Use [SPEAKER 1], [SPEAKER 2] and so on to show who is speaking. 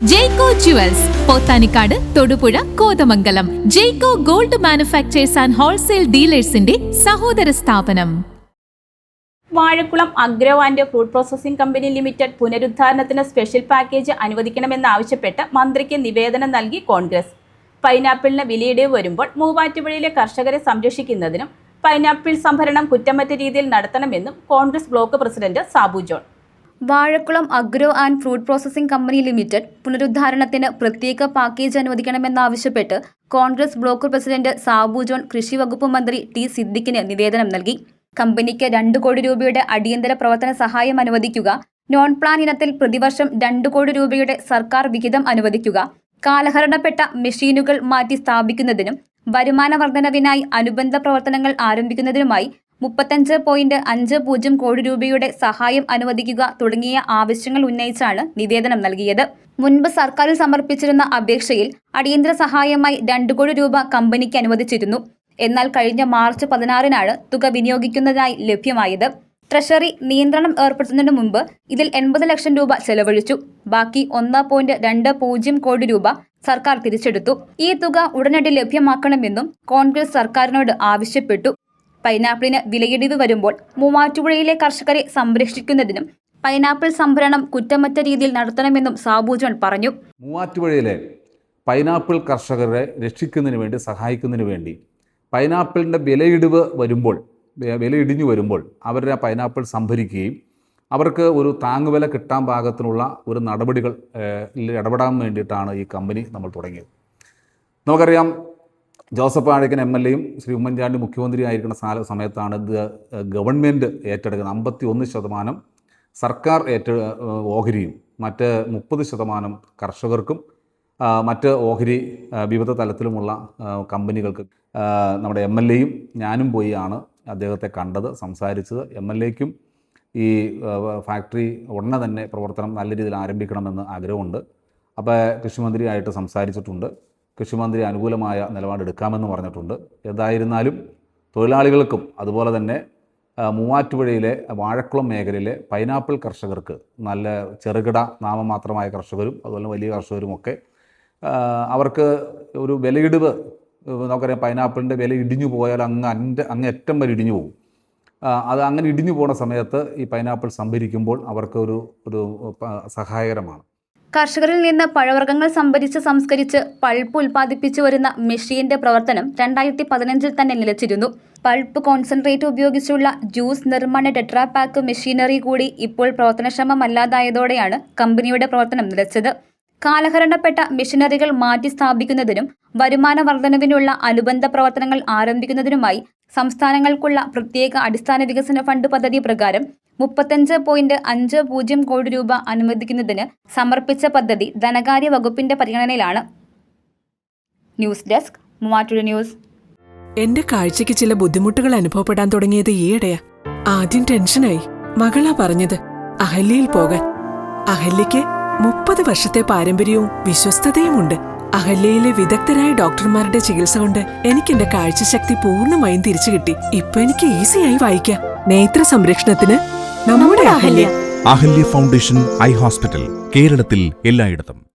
[SPEAKER 1] Jaico jewels Pothanikkad, Thodupuzha, Kothamangalam. Jaico gold manufactures and wholesale ഡീലേഴ്സിന്റെ സഹോദര സ്ഥാപനം.
[SPEAKER 2] Vazhakulam agro and fruit processing company limited പുനരുദ്ധാരണത്തിന് സ്പെഷ്യൽ പാക്കേജ് അനുവദിക്കണമെന്നാവശ്യപ്പെട്ട് മന്ത്രിക്ക് നിവേദനം നൽകി കോൺഗ്രസ്. പൈനാപ്പിളിന് വിലയിടിവ് വരുമ്പോൾ മൂവാറ്റുപുഴയിലെ കർഷകരെ സംരക്ഷിക്കുന്നതിനും പൈനാപ്പിൾ സംഭരണം കുറ്റമറ്റ രീതിയിൽ നടത്തണമെന്നും Congress block president Sabu John.
[SPEAKER 3] Vazhakulam agro and fruit processing company limited പുനരുദ്ധാരണത്തിന് പ്രത്യേക പാക്കേജ് അനുവദിക്കണമെന്നാവശ്യപ്പെട്ട് Congress block president Sabu John കൃഷി വകുപ്പ് മന്ത്രി ടി സിദ്ദിഖിന് നിവേദനം നൽകി. കമ്പനിക്ക് 2 കോടി രൂപയുടെ അടിയന്തര പ്രവർത്തന സഹായം അനുവദിക്കുക, നോൺ പ്ലാൻ ഇനത്തിൽ പ്രതിവർഷം 2 കോടി രൂപയുടെ സർക്കാർ വിഹിതം അനുവദിക്കുക, കാലഹരണപ്പെട്ട മെഷീനുകൾ മാറ്റി സ്ഥാപിക്കുന്നതിനും വരുമാന വർധനവിനായി അനുബന്ധ പ്രവർത്തനങ്ങൾ ആരംഭിക്കുന്നതിനുമായി 35.50 കോടി രൂപയുടെ സഹായം അനുവദിക്കുക തുടങ്ങിയ ആവശ്യങ്ങൾ ഉന്നയിച്ചാണ് നിവേദനം നൽകിയത്. മുൻപ് സർക്കാരിൽ സമർപ്പിച്ചിരുന്ന അപേക്ഷയിൽ അടിയന്തര സഹായമായി 2 കോടി രൂപ കമ്പനിക്ക് അനുവദിച്ചിരുന്നു. എന്നാൽ കഴിഞ്ഞ മാർച്ച് 16-നാണ് തുക വിനിയോഗിക്കുന്നതിനായി ലഭ്യമായത്. ട്രഷറി നിയന്ത്രണം ഏർപ്പെടുത്തുന്നതിന് മുമ്പ് ഇതിൽ 80 ലക്ഷം രൂപ ചെലവഴിച്ചു. ബാക്കി 1.20 കോടി രൂപ സർക്കാർ തിരിച്ചെടുത്തു. ഈ തുക ഉടനടി ലഭ്യമാക്കണമെന്നും കോൺഗ്രസ് സർക്കാരിനോട് ആവശ്യപ്പെട്ടു. പൈനാപ്പിളിന് വിലയിടിവ് വരുമ്പോൾ മൂവാറ്റുപുഴയിലെ കർഷകരെ സംരക്ഷിക്കുന്നതിനും പൈനാപ്പിൾ സംഭരണം കുറ്റമറ്റ രീതിയിൽ നടത്തണമെന്നും സാബു ജോൺ പറഞ്ഞു.
[SPEAKER 4] മൂവാറ്റുപുഴയിലെ പൈനാപ്പിൾ കർഷകരെ രക്ഷിക്കുന്നതിന് വേണ്ടി, സഹായിക്കുന്നതിന് വേണ്ടി പൈനാപ്പിളിൻ്റെ വിലയിടിഞ്ഞു വരുമ്പോൾ അവരുടെ പൈനാപ്പിൾ സംഭരിക്കുകയും അവർക്ക് ഒരു താങ്ങുവില കിട്ടാൻ പാകത്തിനുള്ള ഒരു നടപടികൾ ഇടപെടാൻ വേണ്ടിയിട്ടാണ് ഈ കമ്പനി നമ്മൾ തുടങ്ങിയത്. നമുക്കറിയാം, ജോസഫ് വാഴക്കൻ MLA-യും ശ്രീ ഉമ്മൻചാണ്ടി മുഖ്യമന്ത്രി ആയിരിക്കുന്ന സമയത്താണ് ഇത് ഗവൺമെൻറ് ഏറ്റെടുക്കുന്നത്. 51% സർക്കാർ ഓഹരിയും മറ്റ് 30% കർഷകർക്കും മറ്റ് ഓഹരി വിവിധ തലത്തിലുമുള്ള കമ്പനികൾക്ക് നമ്മുടെ MLA-യും ഞാനും പോയാണ് അദ്ദേഹത്തെ കണ്ടത്, സംസാരിച്ചത്. MLA-ക്കും ഈ ഫാക്ടറി ഉടനെ തന്നെ പ്രവർത്തനം നല്ല രീതിയിൽ ആരംഭിക്കണമെന്ന് ആഗ്രഹമുണ്ട്. അപ്പോൾ കൃഷിമന്ത്രിയായിട്ട് സംസാരിച്ചിട്ടുണ്ട്. കൃഷിമന്ത്രി അനുകൂലമായ നിലപാടെടുക്കാമെന്ന് പറഞ്ഞിട്ടുണ്ട്. ഏതായിരുന്നാലും തൊഴിലാളികൾക്കും അതുപോലെ തന്നെ മൂവാറ്റുപുഴയിലെ വാഴക്കുളം മേഖലയിലെ പൈനാപ്പിൾ കർഷകർക്ക്, നല്ല ചെറുകിട നാമമാത്രമായ കർഷകരും അതുപോലെ വലിയ കർഷകരുമൊക്കെ അവർക്ക് ഒരു വിലയിടിവ്, നമുക്കറിയാം പൈനാപ്പിളിൻ്റെ വില ഇടിഞ്ഞു പോയാൽ അങ്ങേറ്റം വരെ ഇടിഞ്ഞു പോകും. അത് അങ്ങനെ ഇടിഞ്ഞു പോകുന്ന സമയത്ത് ഈ പൈനാപ്പിൾ സംഭരിക്കുമ്പോൾ അവർക്ക് ഒരു സഹായകരമാണ്.
[SPEAKER 3] കർഷകരിൽ നിന്ന് പഴവർഗ്ഗങ്ങൾ സംസ്കരിച്ച് പൾപ്പ് ഉൽപ്പാദിപ്പിച്ചു വരുന്ന മെഷീന്റെ പ്രവർത്തനം 2015-ൽ തന്നെ നിലച്ചിരുന്നു. പൾപ്പ് കോൺസെൻട്രേറ്റ് ഉപയോഗിച്ചുള്ള ജ്യൂസ് നിർമ്മാണ ടെട്രാപാക്ക് മെഷീനറി കൂടി ഇപ്പോൾ പ്രവർത്തനക്ഷമമല്ലാതായതോടെയാണ് കമ്പനിയുടെ പ്രവർത്തനം നിലച്ചത്. കാലഹരണപ്പെട്ട മെഷീനറികൾ മാറ്റി സ്ഥാപിക്കുന്നതിനും വരുമാന വർധനവിനുള്ള അനുബന്ധ പ്രവർത്തനങ്ങൾ ആരംഭിക്കുന്നതിനുമായി സംസ്ഥാനങ്ങൾക്കുള്ള പ്രത്യേക അടിസ്ഥാന വികസന ഫണ്ട് പദ്ധതി പ്രകാരം 35.50 കോടി രൂപ അനുവദിക്കുന്നതിന് സമർപ്പിച്ച പദ്ധതി ധനകാര്യ വകുപ്പിന്റെ പരിഗണനയിലാണ്. News desk, Muvattupuzha news.
[SPEAKER 5] എന്റെ കാഴ്ചയ്ക്ക് ചില ബുദ്ധിമുട്ടുകൾ അനുഭവപ്പെടാൻ തുടങ്ങിയത് ഈയിടെയാ. ആദ്യം ടെൻഷനായി. മകളാ പറഞ്ഞത് അഹല്യയിൽ പോകാൻ. അഹല്യയ്ക്ക് 30 വർഷത്തെ പാരമ്പര്യവും വിശ്വസ്തതയുമുണ്ട്. അഹല്യയിലെ വിദഗ്ധരായ ഡോക്ടർമാരുടെ ചികിത്സ കൊണ്ട് എനിക്ക് എന്റെ കാഴ്ചശക്തി പൂർണ്ണമായും തിരിച്ചു കിട്ടി. ഇപ്പൊ എനിക്ക് ഈസിയായി വായിക്കാം. നേത്ര സംരക്ഷണത്തിന് നമ്മുടെ Ahalya.
[SPEAKER 6] Ahalya foundation eye hospital, കേരളത്തിൽ എല്ലായിടത്തും.